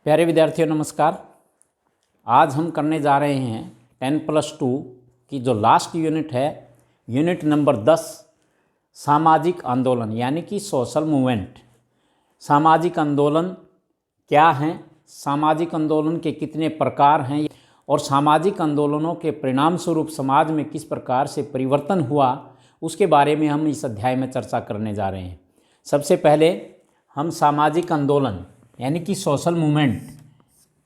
प्यारे विद्यार्थियों नमस्कार। आज हम करने जा रहे हैं 10+2 की जो लास्ट यूनिट है, यूनिट नंबर 10, सामाजिक आंदोलन यानी कि सोशल मूवमेंट। सामाजिक आंदोलन क्या हैं, सामाजिक आंदोलन के कितने प्रकार हैं और सामाजिक आंदोलनों के परिणाम स्वरूप समाज में किस प्रकार से परिवर्तन हुआ, उसके बारे में हम इस अध्याय में चर्चा करने जा रहे हैं। सबसे पहले हम सामाजिक आंदोलन यानी कि सोशल मूवमेंट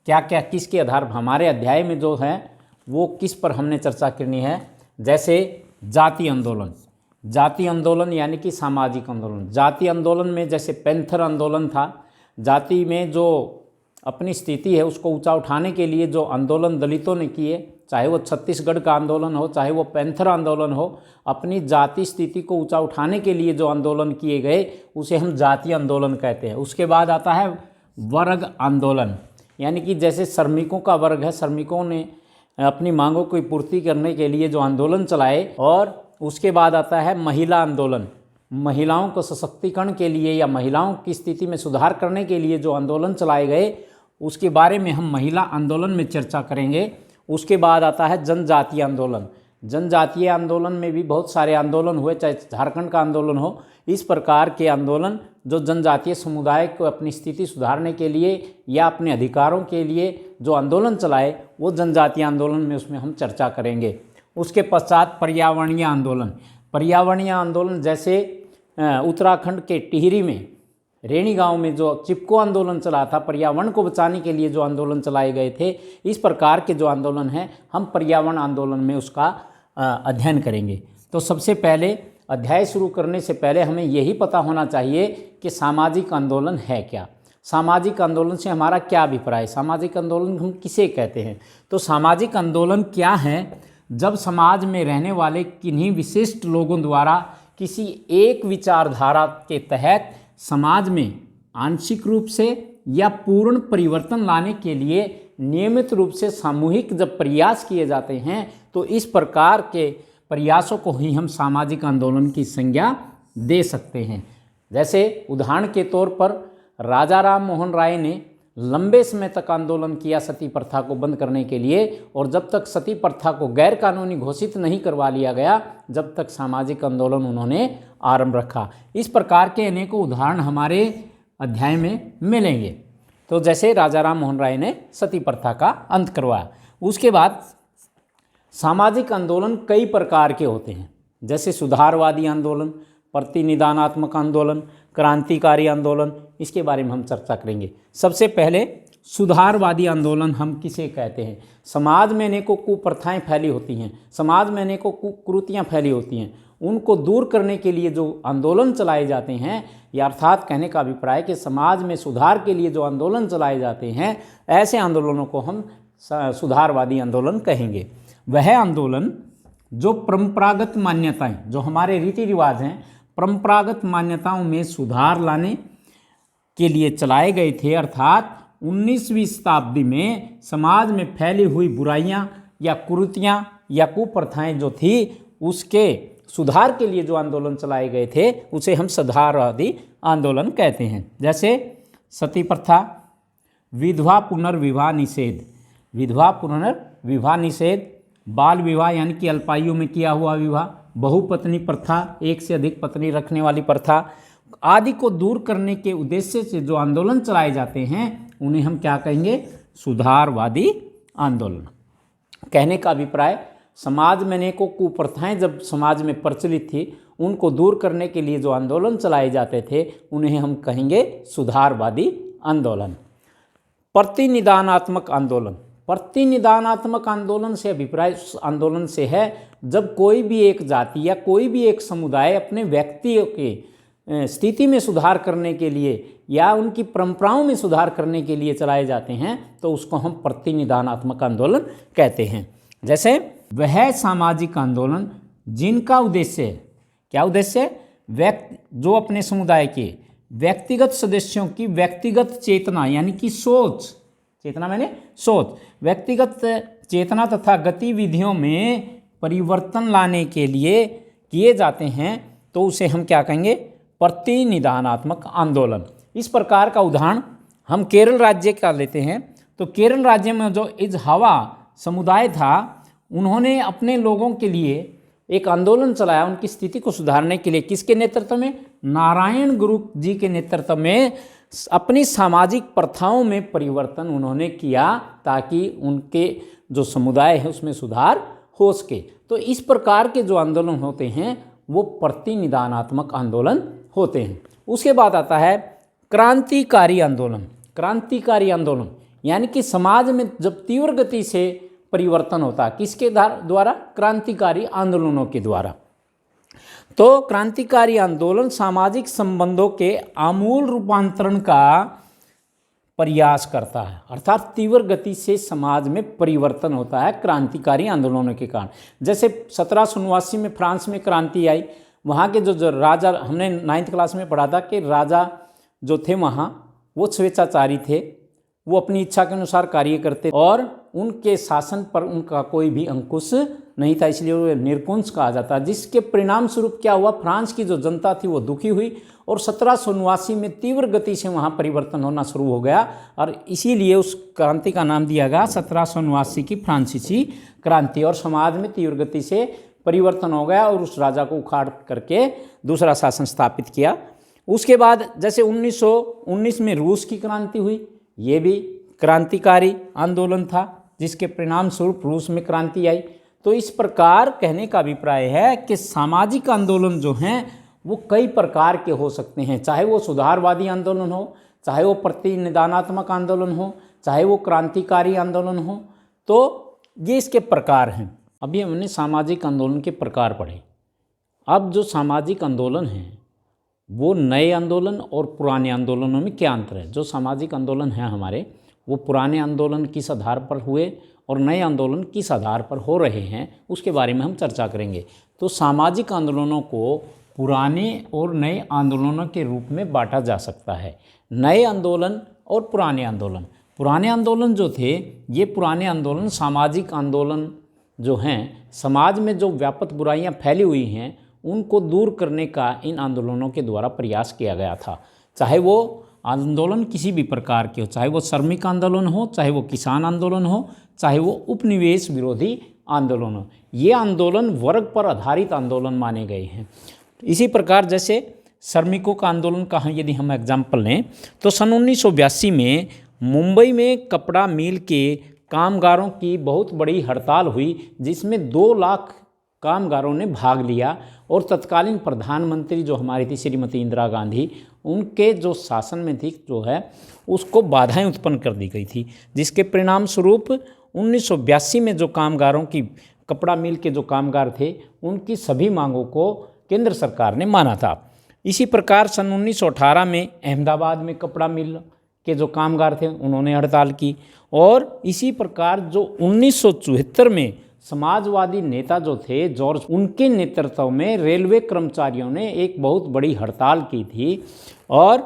क्या क्या किसके आधार पर, हमारे अध्याय में जो है वो किस पर हमने चर्चा करनी है। जैसे जातीय आंदोलन, जातीय आंदोलन यानी कि सामाजिक आंदोलन। जातीय आंदोलन में जैसे पैंथर आंदोलन था, जाति में जो अपनी स्थिति है उसको ऊंचा उठाने के लिए जो आंदोलन दलितों ने किए, चाहे वो छत्तीसगढ़ का आंदोलन हो, चाहे वो पैंथर आंदोलन हो, अपनी जाति स्थिति को ऊंचा उठाने के लिए जो आंदोलन किए गए उसे हम जातीय आंदोलन कहते हैं। उसके बाद आता है वर्ग आंदोलन, यानी कि जैसे श्रमिकों का वर्ग है, श्रमिकों ने अपनी मांगों की पूर्ति करने के लिए जो आंदोलन चलाए। और उसके बाद आता है महिला आंदोलन, महिलाओं को सशक्तिकरण के लिए या महिलाओं की स्थिति में सुधार करने के लिए जो आंदोलन चलाए गए उसके बारे में हम महिला आंदोलन में चर्चा करेंगे। उसके बाद आता है जनजातीय आंदोलन। जनजातीय आंदोलन में भी बहुत सारे आंदोलन हुए, चाहे झारखंड का आंदोलन हो। इस प्रकार के आंदोलन जो जनजातीय समुदाय को अपनी स्थिति सुधारने के लिए या अपने अधिकारों के लिए जो आंदोलन चलाए वो जनजातीय आंदोलन में उसमें हम चर्चा करेंगे। उसके पश्चात पर्यावरणीय आंदोलन। पर्यावरणीय आंदोलन जैसे उत्तराखंड के टिहरी में, रेणी गांव में जो चिपको आंदोलन चला था, पर्यावरण को बचाने के लिए जो आंदोलन चलाए गए थे, इस प्रकार के जो आंदोलन हैं हम पर्यावरण आंदोलन में उसका अध्ययन करेंगे। तो सबसे पहले अध्याय शुरू करने से पहले हमें यही पता होना चाहिए कि सामाजिक आंदोलन है क्या, सामाजिक आंदोलन से हमारा क्या अभिप्राय, सामाजिक आंदोलन हम किसे कहते हैं। तो सामाजिक आंदोलन क्या है? जब समाज में रहने वाले किन्हीं विशिष्ट लोगों द्वारा किसी एक विचारधारा के तहत समाज में आंशिक रूप से या पूर्ण परिवर्तन लाने के लिए नियमित रूप से सामूहिक जब प्रयास किए जाते हैं तो इस प्रकार के प्रयासों को ही हम सामाजिक आंदोलन की संज्ञा दे सकते हैं। जैसे उदाहरण के तौर पर राजा राम मोहन राय ने लंबे समय तक आंदोलन किया सती प्रथा को बंद करने के लिए, और जब तक सती प्रथा को गैर कानूनी घोषित नहीं करवा लिया गया जब तक सामाजिक आंदोलन उन्होंने आरंभ रखा। इस प्रकार के अनेकों उदाहरण हमारे अध्याय में मिलेंगे। तो जैसे राजा राम मोहन राय ने सती प्रथा का अंत करवाया। उसके बाद सामाजिक आंदोलन कई प्रकार के होते हैं, जैसे सुधारवादी आंदोलन, प्रतिनिधानात्मक आंदोलन, क्रांतिकारी आंदोलन। इसके बारे में हम चर्चा करेंगे। सबसे पहले सुधारवादी आंदोलन हम किसे कहते हैं? समाज में अनेकों कुप्रथाएं फैली होती हैं, समाज में अनेकों कुरीतियाँ फैली होती हैं, उनको दूर करने के लिए जो आंदोलन चलाए जाते हैं, या अर्थात कहने का अभिप्राय कि समाज में सुधार के लिए जो आंदोलन चलाए जाते हैं, ऐसे आंदोलनों को हम सुधारवादी आंदोलन कहेंगे। वह आंदोलन जो परंपरागत मान्यताएं, जो हमारे रीति रिवाज हैं, परंपरागत मान्यताओं में सुधार लाने के लिए चलाए गए थे, अर्थात 19वीं शताब्दी में समाज में फैली हुई बुराइयां या कुरीतियां या कुप्रथाएं जो थी उसके सुधार के लिए जो आंदोलन चलाए गए थे उसे हम सुधारवादी आंदोलन कहते हैं। जैसे सती प्रथा, विधवा पुनर्विवाह निषेध, विधवा पुनर्विवाह निषेध, बाल विवाह यानी कि अल्पायु में किया हुआ विवाह, बहुपत्नी प्रथा, एक से अधिक पत्नी रखने वाली प्रथा आदि को दूर करने के उद्देश्य से जो आंदोलन चलाए जाते हैं उन्हें हम क्या कहेंगे? सुधारवादी आंदोलन। कहने का अभिप्राय, समाज में अनेकों कुप्रथाएं जब समाज में प्रचलित थी उनको दूर करने के लिए जो आंदोलन चलाए जाते थे उन्हें हम कहेंगे सुधारवादी आंदोलन। प्रतिनिधानात्मक आंदोलन, प्रतिनिधानात्मक आंदोलन से अभिप्राय उस आंदोलन से है जब कोई भी एक जाति या कोई भी एक समुदाय अपने व्यक्तियों के स्थिति में सुधार करने के लिए या उनकी परंपराओं में सुधार करने के लिए चलाए जाते हैं तो उसको हम प्रतिनिधानात्मक आंदोलन कहते हैं। जैसे वह सामाजिक आंदोलन जिनका उद्देश्य, क्या उद्देश्य? जो अपने समुदाय के व्यक्तिगत सदस्यों की व्यक्तिगत चेतना यानी कि सोच, चेतना मैंने सोच, व्यक्तिगत चेतना तथा गतिविधियों में परिवर्तन लाने के लिए किए जाते हैं तो उसे हम क्या कहेंगे? प्रतिनिधानात्मक आंदोलन। इस प्रकार का उदाहरण हम केरल राज्य का लेते हैं, तो केरल राज्य में जो इजहावा समुदाय था, उन्होंने अपने लोगों के लिए एक आंदोलन चलाया उनकी स्थिति को सुधारने के लिए। किसके नेतृत्व में? नारायण गुरु जी के नेतृत्व में अपनी सामाजिक प्रथाओं में परिवर्तन उन्होंने किया ताकि उनके जो समुदाय है उसमें सुधार हो सके। तो इस प्रकार के जो आंदोलन होते हैं वो प्रतिनिदानात्मक आंदोलन होते हैं। उसके बाद आता है क्रांतिकारी आंदोलन। क्रांतिकारी आंदोलन यानी कि समाज में जब तीव्र गति से परिवर्तन होता, किसके द्वारा? क्रांतिकारी आंदोलनों के द्वारा। तो क्रांतिकारी आंदोलन सामाजिक संबंधों के आमूल रूपांतरण का प्रयास करता है, अर्थात तीव्र गति से समाज में परिवर्तन होता है क्रांतिकारी आंदोलनों के कारण। जैसे 1789 में फ्रांस में क्रांति आई, वहाँ के जो राजा, हमने 9th क्लास में पढ़ा था कि राजा जो थे वहाँ वो स्वेच्छाचारी थे, वो अपनी इच्छा के अनुसार कार्य करते और उनके शासन पर उनका कोई भी अंकुश नहीं था, इसलिए वो निरंकुश कहा जाता है। जिसके परिणाम स्वरूप क्या हुआ? फ्रांस की जो जनता थी वो दुखी हुई और 1789 में तीव्र गति से वहाँ परिवर्तन होना शुरू हो गया और इसीलिए उस क्रांति का नाम दिया गया 1789 की फ्रांसीसी क्रांति। और समाज में तीव्र गति से परिवर्तन हो गया और उस राजा को उखाड़ करके दूसरा शासन स्थापित किया। उसके बाद जैसे 1919 में रूस की क्रांति हुई, ये भी क्रांतिकारी आंदोलन था जिसके परिणाम स्वरूप रूस में क्रांति आई। तो इस प्रकार कहने का अभिप्राय है कि सामाजिक आंदोलन जो हैं वो कई प्रकार के हो सकते हैं, चाहे वो सुधारवादी आंदोलन हो, चाहे वो प्रतिनिदानात्मक आंदोलन हो, चाहे वो क्रांतिकारी आंदोलन हो। तो ये इसके प्रकार हैं। अभी हमने सामाजिक आंदोलन के प्रकार पढ़े। अब जो सामाजिक आंदोलन हैं वो नए आंदोलन और पुराने आंदोलनों में क्या अंतर है? जो सामाजिक आंदोलन हैं हमारे, वो पुराने आंदोलन किस आधार पर हुए और नए आंदोलन किस आधार पर हो रहे हैं, उसके बारे में हम चर्चा करेंगे। तो सामाजिक आंदोलनों को पुराने और नए आंदोलनों के रूप में बांटा जा सकता है। नए आंदोलन और पुराने आंदोलन। पुराने आंदोलन जो थे, ये पुराने आंदोलन सामाजिक आंदोलन जो हैं, समाज में जो व्यापक बुराइयां फैली हुई हैं उनको दूर करने का इन आंदोलनों के द्वारा प्रयास किया गया था। चाहे वो आंदोलन किसी भी प्रकार के हो, चाहे वो श्रमिक आंदोलन हो, चाहे वो किसान आंदोलन हो, चाहे वो उपनिवेश विरोधी आंदोलन हो, ये आंदोलन वर्ग पर आधारित आंदोलन माने गए हैं। इसी प्रकार जैसे श्रमिकों का आंदोलन का यदि हम एग्जाम्पल लें तो सन 1982 में मुंबई में कपड़ा मिल के कामगारों की बहुत बड़ी हड़ताल हुई, जिसमें 2 लाख कामगारों ने भाग लिया और तत्कालीन प्रधानमंत्री जो हमारी थी श्रीमती इंदिरा गांधी, उनके जो शासन में थी जो है उसको बाधाएं उत्पन्न कर दी गई थी, जिसके परिणाम स्वरूप 1982 में जो कामगारों की, कपड़ा मिल के जो कामगार थे, उनकी सभी मांगों को केंद्र सरकार ने माना था। इसी प्रकार सन 1918 में अहमदाबाद में कपड़ा मिल के जो कामगार थे उन्होंने हड़ताल की। और इसी प्रकार जो 1974 में समाजवादी नेता जो थे जॉर्ज, उनके नेतृत्व में रेलवे कर्मचारियों ने एक बहुत बड़ी हड़ताल की थी और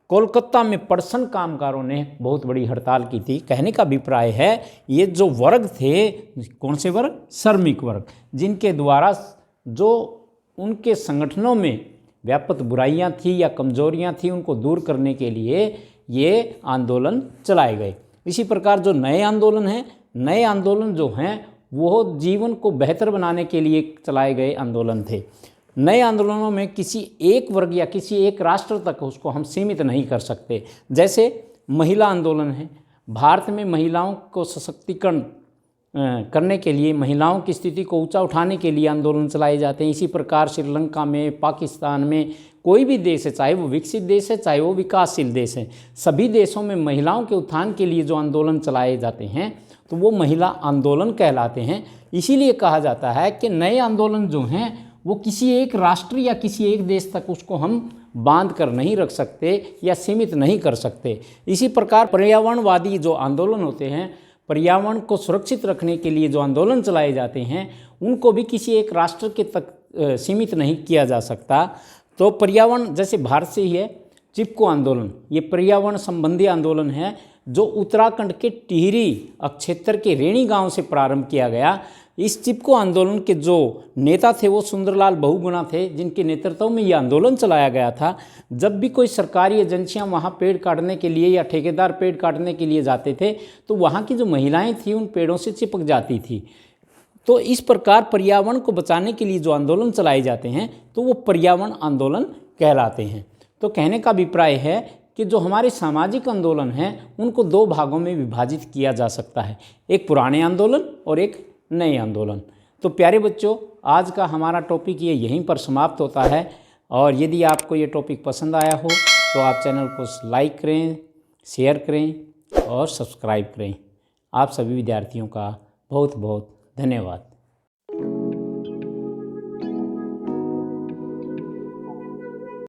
कोलकाता में पर्सन कामगारों ने बहुत बड़ी हड़ताल की थी। कहने का अभिप्राय है ये जो वर्ग थे, कौन से वर्ग? श्रमिक वर्ग, जिनके द्वारा जो उनके संगठनों में व्यापक बुराइयां थी या कमजोरियां थी उनको दूर करने के लिए ये आंदोलन चलाए गए। इसी प्रकार जो नए आंदोलन हैं, नए आंदोलन जो हैं वो जीवन को बेहतर बनाने के लिए चलाए गए आंदोलन थे। नए आंदोलनों में किसी एक वर्ग या किसी एक राष्ट्र तक उसको हम सीमित नहीं कर सकते। जैसे महिला आंदोलन है, भारत में महिलाओं को सशक्तिकरण करने के लिए, महिलाओं की स्थिति को ऊंचा उठाने के लिए आंदोलन चलाए जाते हैं। इसी प्रकार श्रीलंका में, पाकिस्तान में, कोई भी देश है, चाहे वो विकसित देश है चाहे वो विकासशील देश है, सभी देशों में महिलाओं के उत्थान के लिए जो आंदोलन चलाए जाते हैं तो वो महिला आंदोलन कहलाते हैं। इसीलिए कहा जाता है कि नए आंदोलन जो हैं वो किसी एक राष्ट्र या किसी एक देश तक उसको हम बांध कर नहीं रख सकते या सीमित नहीं कर सकते। इसी प्रकार पर्यावरणवादी जो आंदोलन होते हैं, पर्यावरण को सुरक्षित रखने के लिए जो आंदोलन चलाए जाते हैं, उनको भी किसी एक राष्ट्र के तक सीमित नहीं किया जा सकता। तो पर्यावरण, जैसे भारत से ही है चिपको आंदोलन, ये पर्यावरण संबंधी आंदोलन है जो उत्तराखंड के टिहरी क्षेत्र के रेणी गांव से प्रारंभ किया गया। इस चिपको आंदोलन के जो नेता थे वो सुंदरलाल बहुगुणा थे, जिनके नेतृत्व में ये आंदोलन चलाया गया था। जब भी कोई सरकारी एजेंसियां वहाँ पेड़ काटने के लिए या ठेकेदार पेड़ काटने के लिए जाते थे तो वहाँ की जो महिलाएं थी उन पेड़ों से चिपक जाती थी। तो इस प्रकार पर्यावरण को बचाने के लिए जो आंदोलन चलाए जाते हैं तो वो पर्यावरण आंदोलन कहलाते हैं। तो कहने का अभिप्राय है कि जो हमारे सामाजिक आंदोलन हैं उनको दो भागों में विभाजित किया जा सकता है, एक पुराने आंदोलन और एक नए आंदोलन। तो प्यारे बच्चों, आज का हमारा टॉपिक ये यहीं पर समाप्त होता है। और यदि आपको ये टॉपिक पसंद आया हो तो आप चैनल को लाइक करें, शेयर करें और सब्सक्राइब करें। आप सभी विद्यार्थियों का बहुत बहुत धन्यवाद।